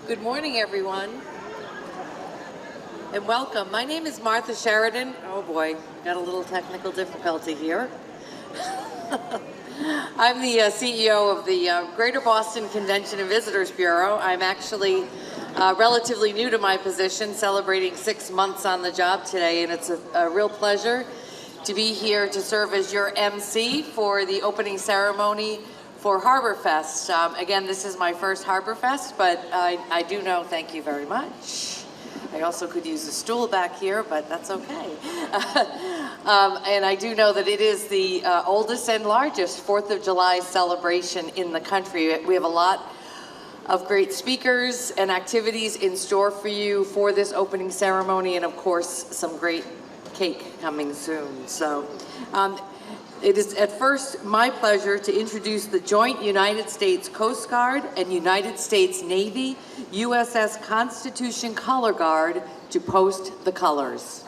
Good morning, everyone, and welcome. My name is Martha Sheridan. Oh boy, got a little technical difficulty here. I'm the CEO of the Greater Boston Convention and Visitors Bureau. I'm actually relatively new to my position, celebrating 6 months on the job today, and it's a real pleasure to be here to serve as your MC for the opening ceremony for Harborfest. Again, this is my first Harborfest, but I do know, thank you very much. I also could use a stool back here, but that's okay. And I do know that it is the oldest and largest 4th of July celebration in the country. We have a lot of great speakers and activities in store for you for this opening ceremony, and of course, some great cake coming soon. So it is at first my pleasure to introduce the joint United States Coast Guard and United States Navy USS Constitution Color Guard to post the colors.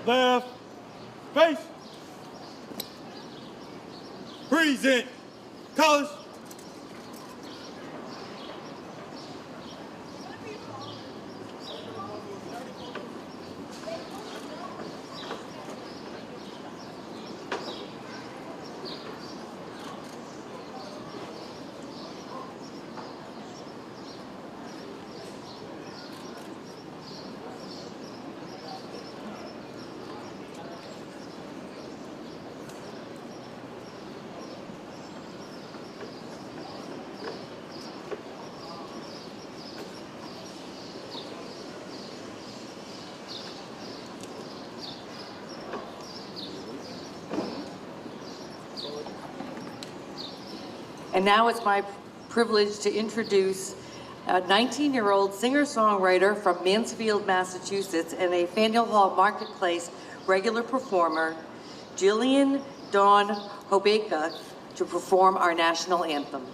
Left, face, present, colors. And now it's my privilege to introduce a 19-year-old singer-songwriter from Mansfield, Massachusetts, and a Faneuil Hall Marketplace regular performer, Jillian Dawn Hobeka, to perform our national anthem.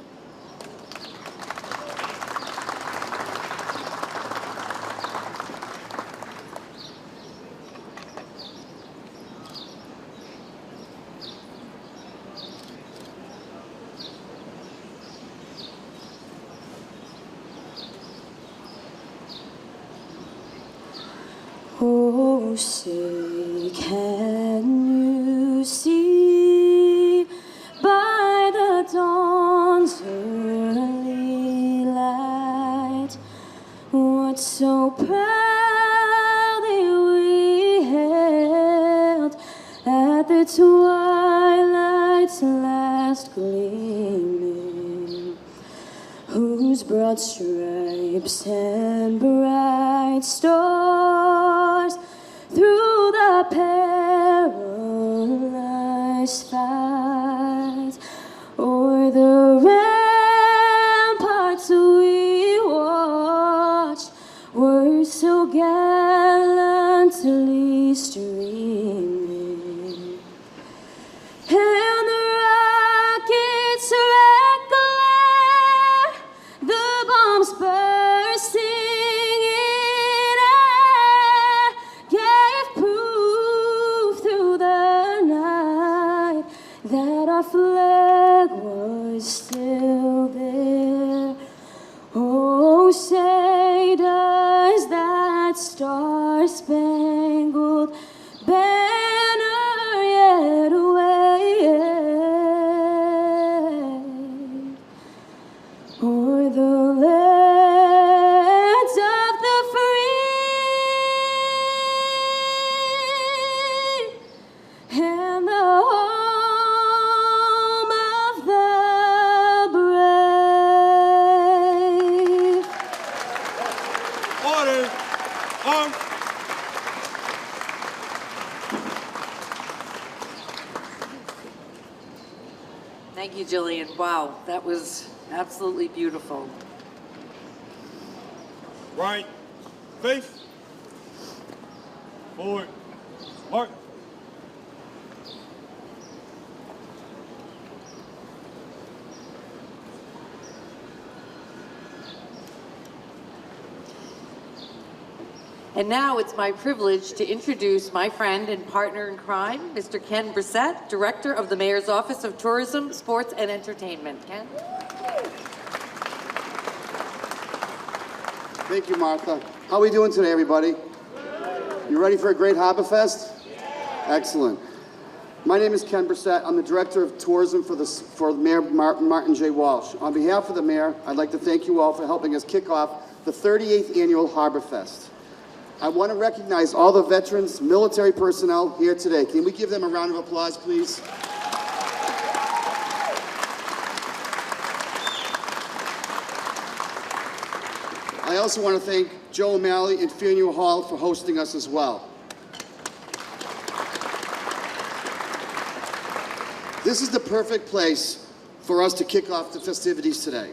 Oh, say, can you see by the dawn's early light what so proudly we hailed at the twilight's last gleaming, whose broad stripes and bright stars through the perilous fight o'er the ramparts we watched were so gallantly streaming, and the rockets' red glare, the bombs bursting in air, gave proof through the night that our flag was still there. Oh, say does that star-spangled banner yet wave o'er the lands of the free and the home of the brave? Order, arms. Thank you, Jillian. Wow, that was absolutely beautiful. Right. Face. Forward. Mark. And now it's my privilege to introduce my friend and partner in crime, Mr. Ken Brissett, Director of the Mayor's Office of Tourism, Sports, and Entertainment. Ken? Thank you, Martha. How are we doing today, everybody? You ready for a great Harborfest? Excellent. My name is Ken Brissett. I'm the Director of Tourism for Mayor Martin J. Walsh. On behalf of the Mayor, I'd like to thank you all for helping us kick off the 38th Annual Harborfest. I want to recognize all the veterans, military personnel here today. Can we give them a round of applause, please? I also want to thank Joe O'Malley and Faneuil Hall for hosting us as well. This is the perfect place for us to kick off the festivities today.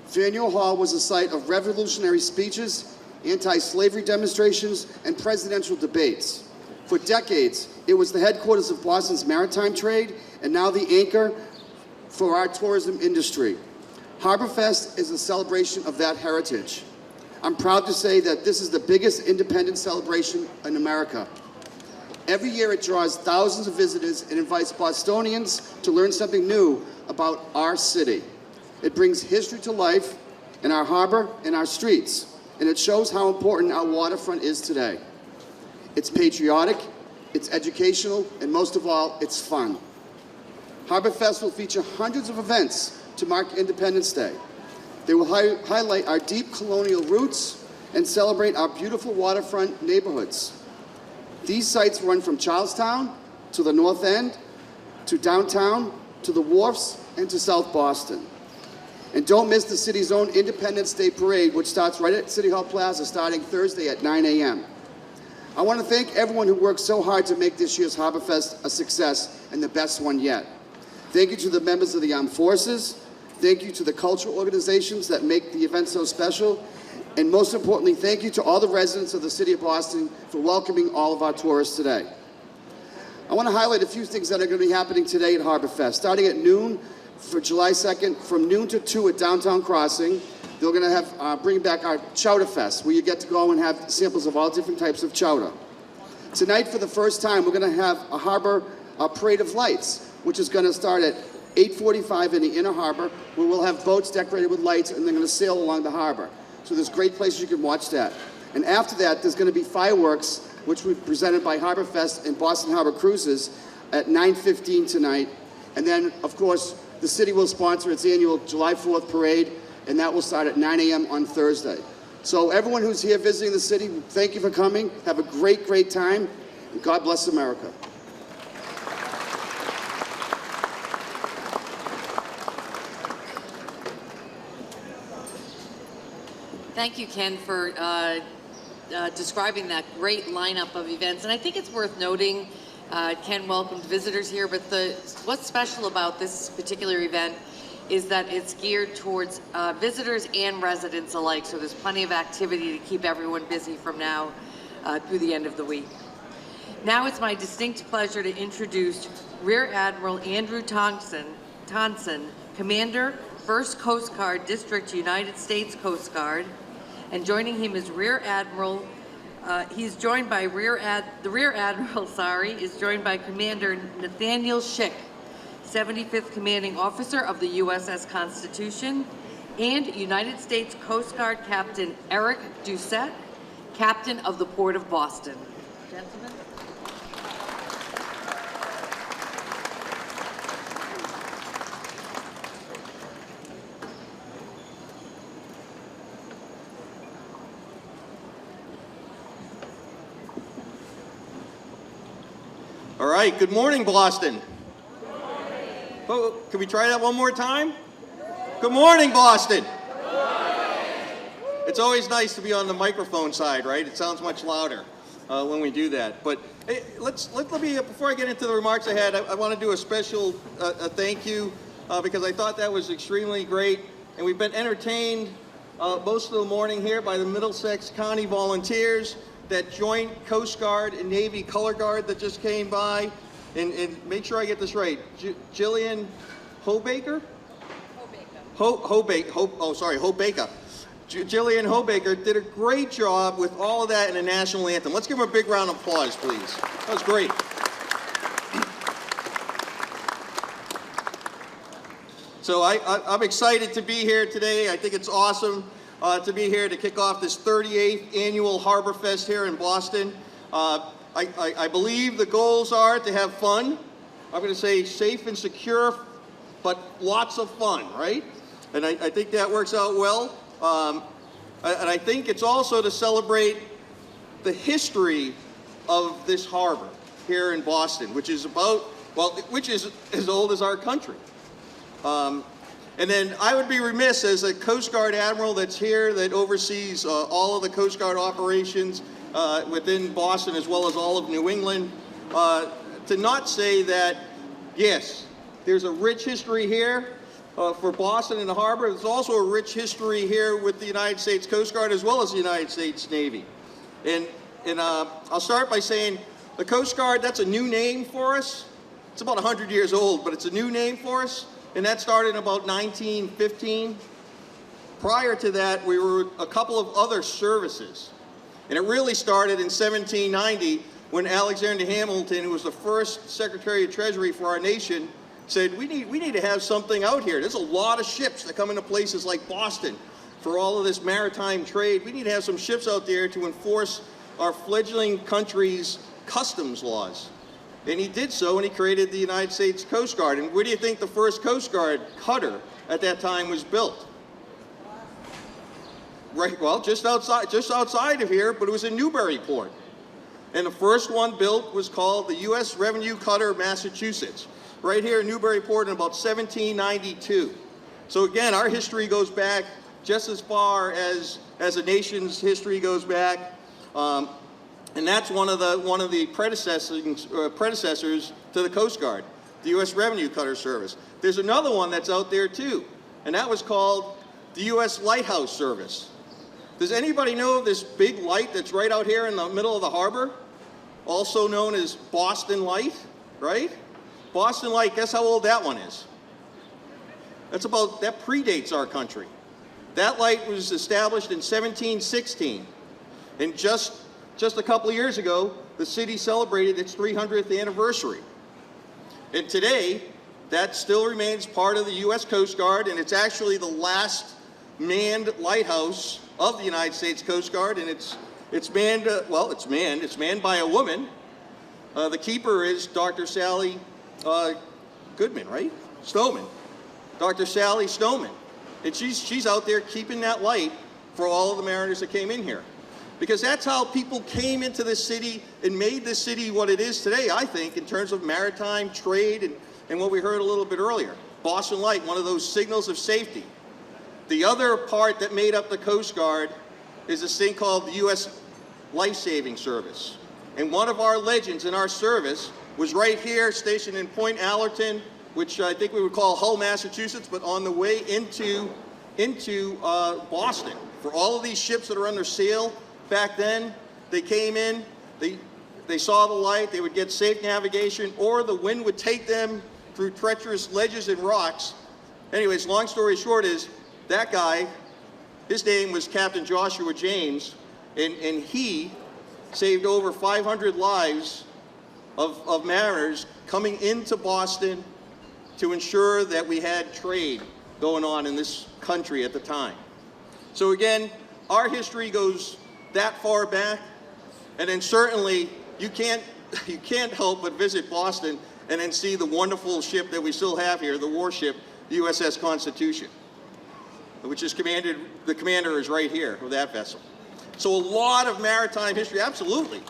Faneuil Hall was a site of revolutionary speeches, anti-slavery demonstrations, and presidential debates. For decades, it was the headquarters of Boston's maritime trade and now the anchor for our tourism industry. Harborfest is a celebration of that heritage. I'm proud to say that this is the biggest independence celebration in America. Every year it draws thousands of visitors and invites Bostonians to learn something new about our city. It brings history to life in our harbor and our streets, and it shows how important our waterfront is today. It's patriotic, it's educational, and most of all, it's fun. Harborfest will feature hundreds of events to mark Independence Day. They will highlight our deep colonial roots and celebrate our beautiful waterfront neighborhoods. These sites run from Charlestown to the North End, to downtown, to the wharfs, and to South Boston. And don't miss the city's own Independence Day Parade, which starts right at City Hall Plaza starting Thursday at 9 a.m. I want to thank everyone who worked so hard to make this year's Harborfest a success and the best one yet. Thank you to the members of the Armed Forces. Thank you to the cultural organizations that make the event so special. And most importantly, thank you to all the residents of the City of Boston for welcoming all of our tourists today. I want to highlight a few things that are going to be happening today at Harborfest. Starting at noon for July 2nd, from noon to 2 at Downtown Crossing, they're going to have bring back our Chowder Fest, where you get to go and have samples of all different types of chowder. Tonight, for the first time, we're going to have a harbor parade of lights, which is going to start at 8:45 in the inner harbor, where we'll have boats decorated with lights, and they're going to sail along the harbor. So there's great places you can watch that. And after that, there's going to be fireworks, which will be presented by Harborfest and Boston Harbor Cruises at 9:15 tonight. And then, of course, the city will sponsor its annual July 4th parade, and that will start at 9 a.m. on Thursday. So everyone who's here visiting the city, thank you for coming. Have a great, great time, and God bless America. Thank you, Ken, for describing that great lineup of events. And I think it's worth noting, Ken welcomed visitors here, but what's special about this particular event is that it's geared towards visitors and residents alike. So there's plenty of activity to keep everyone busy from now through the end of the week. Now it's my distinct pleasure to introduce Rear Admiral Andrew Tonson, Commander, 1st Coast Guard District, United States Coast Guard. And joining him is Rear Admiral, he's joined by the Rear Admiral, is joined by Commander Nathaniel Schick, 75th Commanding Officer of the USS Constitution, and United States Coast Guard Captain Eric Doucette, Captain of the Port of Boston. Gentlemen. All right, good morning, Boston. Good morning. Oh, can we try that one more time? Good morning, Boston. Good morning. It's always nice to be on the microphone side, right? It sounds much louder when we do that. But hey, let me, before I get into the remarks I had, I want to do a special thank you because I thought that was extremely great. And we've been entertained most of the morning here by the Middlesex County volunteers, that joint Coast Guard and Navy Color Guard that just came by. And make sure I get this right, Jillian Hobaker? Hobaker. Jillian Hobaker did a great job with all of that in the national anthem. Let's give her a big round of applause, please. That was great. So I'm excited to be here today. I think it's awesome to be here to kick off this 38th annual Harborfest here in Boston. I believe the goals are to have fun. I'm going to say safe and secure, but lots of fun, right? And I think that works out well. And I think it's also to celebrate the history of this harbor here in Boston, which is as old as our country. And then I would be remiss, as a Coast Guard Admiral that's here, that oversees all of the Coast Guard operations within Boston as well as all of New England, to not say that, yes, there's a rich history here for Boston and the harbor. There's also a rich history here with the United States Coast Guard as well as the United States Navy. And I'll start by saying the Coast Guard, that's a new name for us. It's about 100 years old, but it's a new name for us, and that started in about 1915. Prior to that, we were a couple of other services, and it really started in 1790 when Alexander Hamilton, who was the first Secretary of Treasury for our nation, said, we need to have something out here. There's a lot of ships that come into places like Boston for all of this maritime trade. We need to have some ships out there to enforce our fledgling country's customs laws. And he did so, and he created the United States Coast Guard. And where do you think the first Coast Guard cutter at that time was built? Right, well, just outside of here, but it was in Newburyport. And the first one built was called the U.S. Revenue Cutter Massachusetts, right here in Newburyport in about 1792. So again, our history goes back just as far as a nation's history goes back. And that's one of the predecessors to the Coast Guard, the U.S. Revenue Cutter Service. There's another one that's out there too, and that was called the U.S. Lighthouse Service. Does anybody know of this big light that's right out here in the middle of the harbor? Also known as Boston Light, right? Boston Light, guess how old that one is? That predates our country. That light was established in 1716, and just a couple of years ago, the city celebrated its 300th anniversary. And today, that still remains part of the U.S. Coast Guard, and it's actually the last manned lighthouse of the United States Coast Guard, and it's manned by a woman. The keeper is Dr. Sally Goodman, right? Stoneman. Dr. Sally Stoneman. And she's out there keeping that light for all of the mariners that came in here. Because that's how people came into this city and made this city what it is today, I think, in terms of maritime trade and what we heard a little bit earlier. Boston Light, one of those signals of safety. The other part that made up the Coast Guard is this thing called the U.S. Life-Saving Service. And one of our legends in our service was right here, stationed in Point Allerton, which I think we would call Hull, Massachusetts, but on the way into Boston. For all of these ships that are under sail, back then, they came in, they saw the light, they would get safe navigation, or the wind would take them through treacherous ledges and rocks. Anyways, long story short is, that guy, his name was Captain Joshua James, and he saved over 500 lives of mariners coming into Boston to ensure that we had trade going on in this country at the time. So again, our history goes that far back, and then certainly you can't help but visit Boston and then see the wonderful ship that we still have here, the warship, the USS Constitution, which is the commander is right here of that vessel. So a lot of maritime history, absolutely.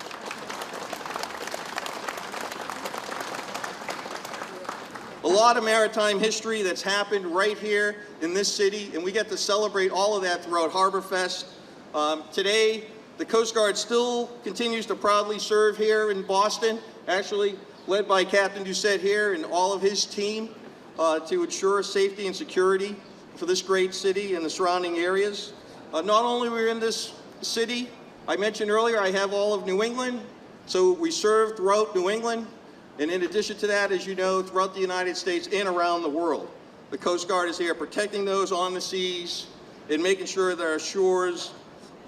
A lot of maritime history that's happened right here in this city, and we get to celebrate all of that throughout Harborfest. Today, the Coast Guard still continues to proudly serve here in Boston, actually led by Captain Doucette here and all of his team. to ensure safety and security for this great city and the surrounding areas. Not only we're in this city, I mentioned earlier I have all of New England, so we serve throughout New England, and in addition to that, as you know, throughout the United States and around the world. The Coast Guard is here protecting those on the seas and making sure that our shores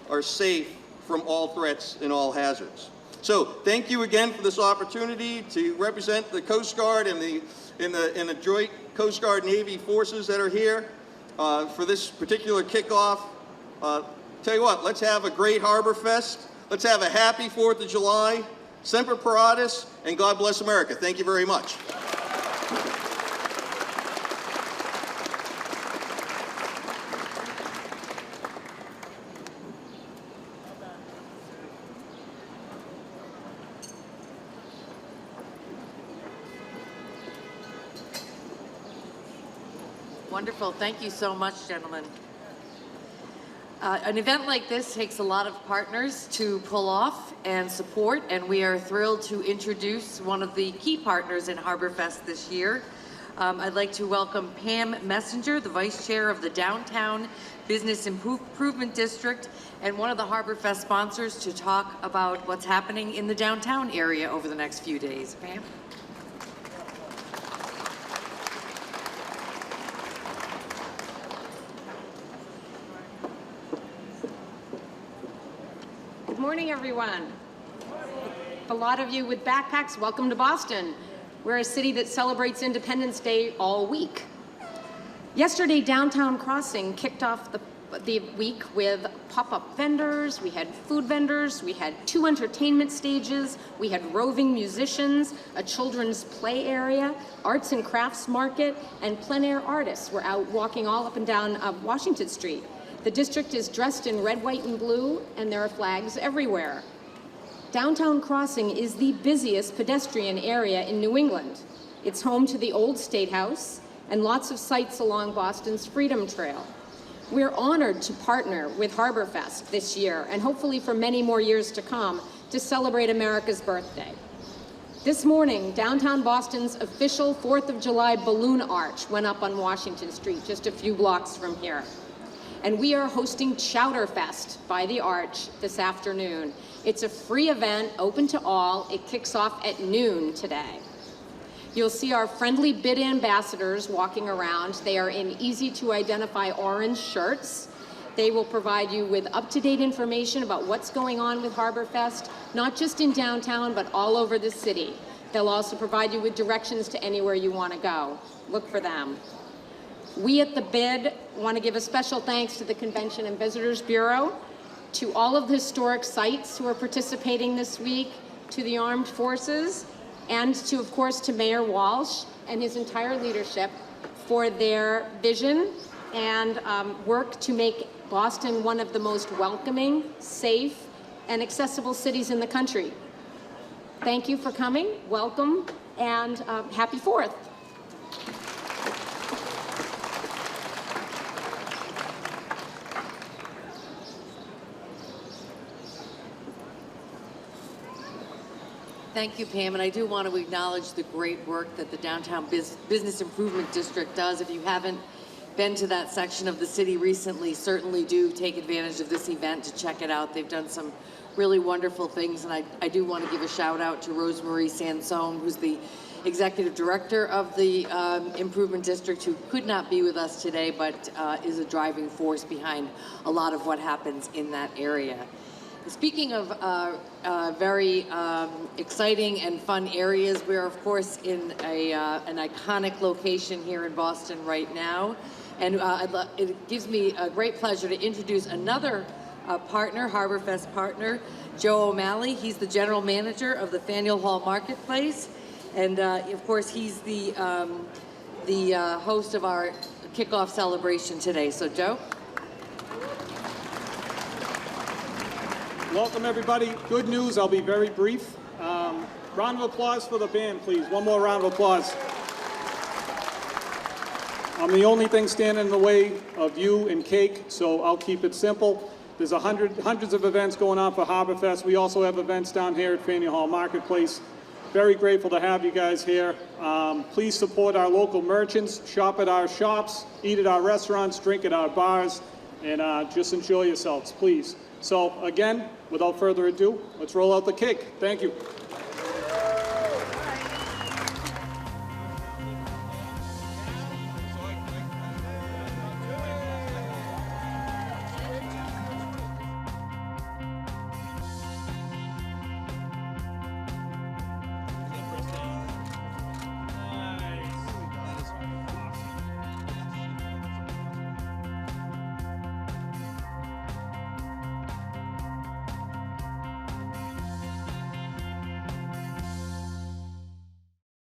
are safe from all threats and all hazards. So thank you again for this opportunity to represent the Coast Guard and the joint Coast Guard Navy forces that are here for this particular kickoff. Tell you what, let's have a great Harborfest. Let's have a happy 4th of July. Semper Paratus, and God bless America. Thank you very much. Wonderful. Thank you so much, gentlemen. An event like this takes a lot of partners to pull off and support, and we are thrilled to introduce one of the key partners in Harborfest this year. I'd like to welcome Pam Messenger, the Vice Chair of the Downtown Business Improvement District and one of the Harborfest sponsors, to talk about what's happening in the downtown area over the next few days. Pam? Good morning, everyone. A lot of you with backpacks, welcome to Boston. We're a city that celebrates Independence Day all week. Yesterday, Downtown Crossing kicked off the week with pop-up vendors, we had food vendors, we had 2 entertainment stages, we had roving musicians, a children's play area, arts and crafts market, and plein air artists were out walking all up and down Washington Street. The district is dressed in red, white, and blue, and there are flags everywhere. Downtown Crossing is the busiest pedestrian area in New England. It's home to the old State House and lots of sites along Boston's Freedom Trail. We're honored to partner with Harborfest this year, and hopefully for many more years to come, to celebrate America's birthday. This morning, downtown Boston's official 4th of July balloon arch went up on Washington Street, just a few blocks from here. And we are hosting Chowderfest by the Arch this afternoon. It's a free event, open to all. It kicks off at noon today. You'll see our friendly bid ambassadors walking around. They are in easy-to-identify orange shirts. They will provide you with up-to-date information about what's going on with Harborfest, not just in downtown, but all over the city. They'll also provide you with directions to anywhere you want to go. Look for them. We at the BID want to give a special thanks to the Convention and Visitors Bureau, to all of the historic sites who are participating this week, to the armed forces, and to, of course, to Mayor Walsh and his entire leadership for their vision and work to make Boston one of the most welcoming, safe, and accessible cities in the country. Thank you for coming, welcome, and happy 4th. Thank you, Pam, and I do want to acknowledge the great work that the Downtown Business Improvement District does. If you haven't been to that section of the city recently, certainly do take advantage of this event to check it out. They've done some really wonderful things, and I do want to give a shout out to Rosemarie Sansone, who's the Executive Director of the Improvement District, who could not be with us today, but is a driving force behind a lot of what happens in that area. Speaking of very exciting and fun areas, we are, of course, in an iconic location here in Boston right now. And it gives me a great pleasure to introduce another partner, Harborfest partner, Joe O'Malley. He's the general manager of the Faneuil Hall Marketplace. And, of course, he's the host of our kickoff celebration today. So, Joe? Welcome, everybody. Good news. I'll be very brief. Round of applause for the band, please. One more round of applause. I'm the only thing standing in the way of you and cake, so I'll keep it simple. There's hundreds of events going on for Harborfest. We also have events down here at Faneuil Hall Marketplace. Very grateful to have you guys here. Please support our local merchants, shop at our shops, eat at our restaurants, drink at our bars, and just enjoy yourselves, please. So again, without further ado, let's roll out the cake. Thank you.